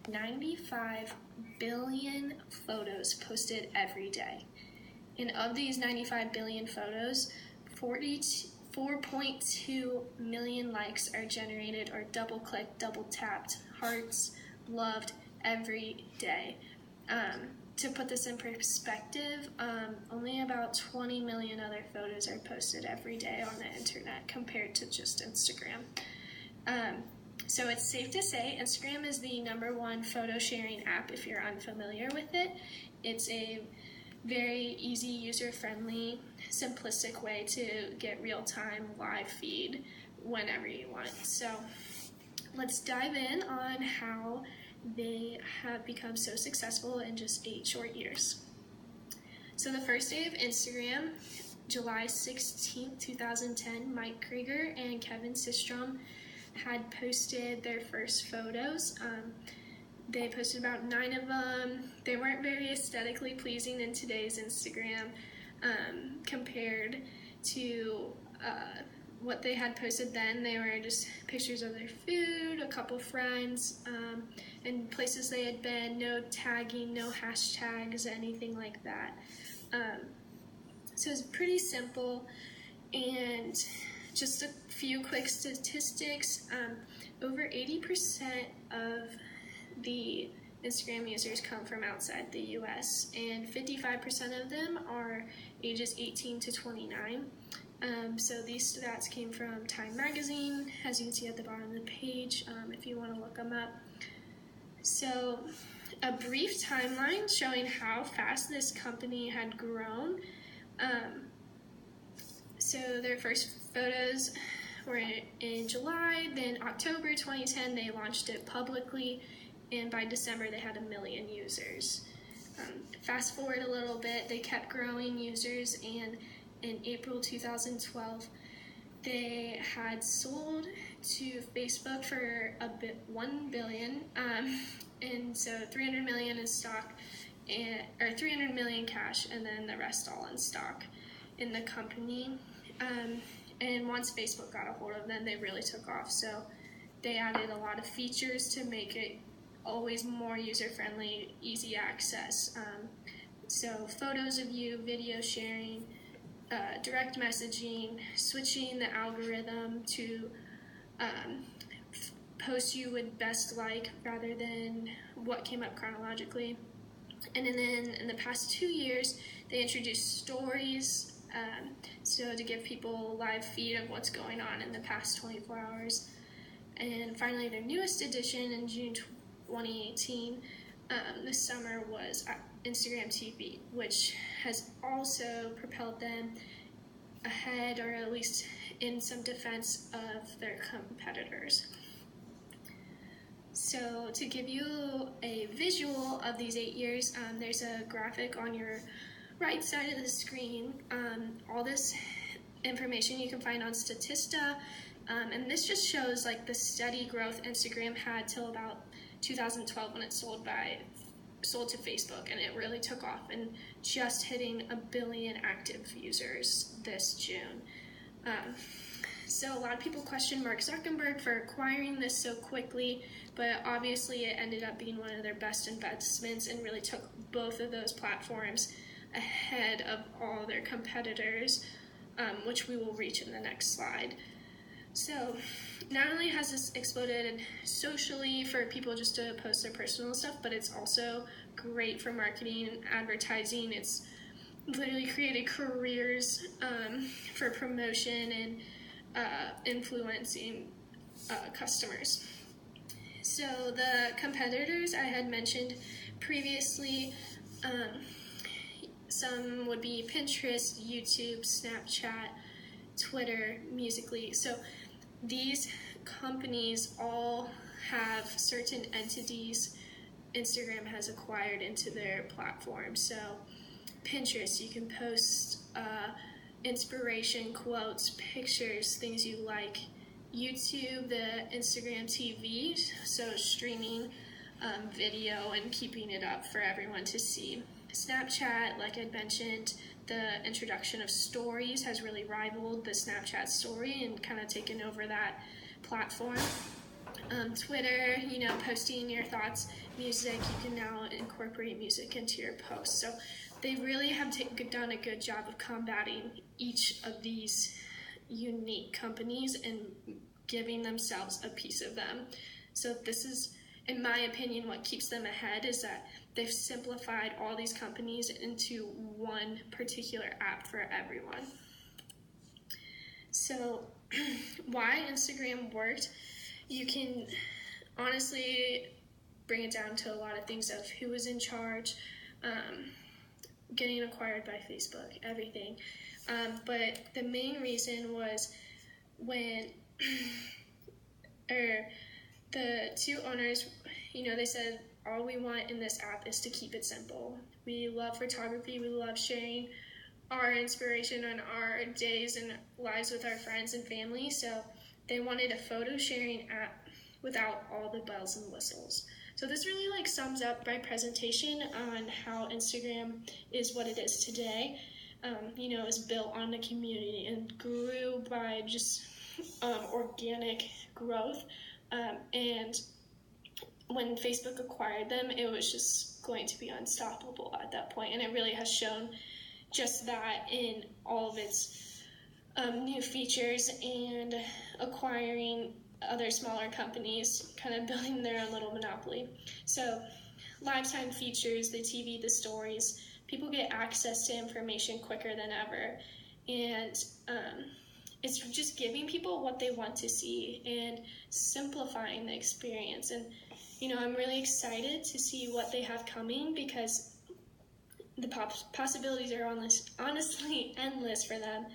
95 billion photos posted every day. And of these 95 billion photos, 4.2 million likes are generated or double-clicked, double-tapped, hearts, loved every day. To put this in perspective, only about 20 million other photos are posted every day on the internet compared to just Instagram. So it's safe to say Instagram is the #1 photo sharing app if you're unfamiliar with it. It's a very easy, user-friendly, simplistic way to get real-time live feed whenever you want. So let's dive in on how they have become so successful in just 8 short years. So the first day of Instagram, July 16th, 2010, Mike Krieger and Kevin Systrom had posted their first photos. They posted about 9 of them. They weren't very aesthetically pleasing in today's Instagram compared to what they had posted then. They were just pictures of their food, a couple friends, and places they had been, no tagging, no hashtags, anything like that. So it's pretty simple, and just a few quick statistics. Over 80% of the Instagram users come from outside the US, and 55% of them are ages 18 to 29. So these stats came from Time Magazine, as you can see at the bottom of the page, if you want to look them up. So a brief timeline showing how fast this company had grown. So their first photos were in July, then October 2010 they launched it publicly, and by December they had 1 million users. Fast forward a little bit, they kept growing users, and in April 2012 they had sold to Facebook for $1 billion, and so 300 million in stock, or 300 million cash, and then the rest all in stock in the company. And once Facebook got a hold of them, they really took off. So they added a lot of features to make it always more user-friendly, easy access. So photos of you, video sharing, direct messaging, switching the algorithm to posts you would best like rather than what came up chronologically. And then in the past 2 years, they introduced stories, so to give people a live feed of what's going on in the past 24 hours. And finally, their newest addition in June 2018, this summer, was Instagram TV, which has also propelled them ahead, or at least in some defense of their competitors. So to give you a visual of these 8 years, there's a graphic on your right side of the screen. All this information you can find on Statista, and this just shows like the steady growth Instagram had till about 2012 when it sold to Facebook, and it really took off, and just hitting 1 billion active users this June. So a lot of people question Mark Zuckerberg for acquiring this so quickly, but obviously it ended up being one of their best investments and really took both of those platforms ahead of all their competitors, which we will reach in the next slide. So not only has this exploded socially for people just to post their personal stuff, but it's also great for marketing and advertising. It's literally created careers for promotion and influencing customers. So the competitors I had mentioned previously, some would be Pinterest, YouTube, Snapchat, Twitter, Musical.ly. So these companies all have certain entities Instagram has acquired into their platform. So Pinterest, you can post inspiration, quotes, pictures, things you like. YouTube, the Instagram TV, so streaming video and keeping it up for everyone to see. Snapchat, like I mentioned, the introduction of stories has really rivaled the Snapchat story and kind of taken over that platform. Twitter, posting your thoughts, music, you can now incorporate music into your posts. So they really have done a good job of combating each of these unique companies and giving themselves a piece of them. So this is, in my opinion, what keeps them ahead is that they've simplified all these companies into one particular app for everyone. So why Instagram worked, you can honestly bring it down to a lot of things of who was in charge, getting acquired by Facebook, everything. But the main reason was when the two owners, they said, all we want in this app is to keep it simple. We love photography, we love sharing our inspiration on our days and lives with our friends and family, so they wanted a photo sharing app without all the bells and whistles. So this really sums up my presentation on how Instagram is what it is today. It was built on the community and grew by just organic growth. And when Facebook acquired them, it was just going to be unstoppable at that point. And it really has shown just that in all of its new features and acquiring other smaller companies, kind of building their own little monopoly. So lifetime features, the TV, the stories, people get access to information quicker than ever. And it's just giving people what they want to see and simplifying the experience. And, I'm really excited to see what they have coming because the possibilities are honestly endless for them.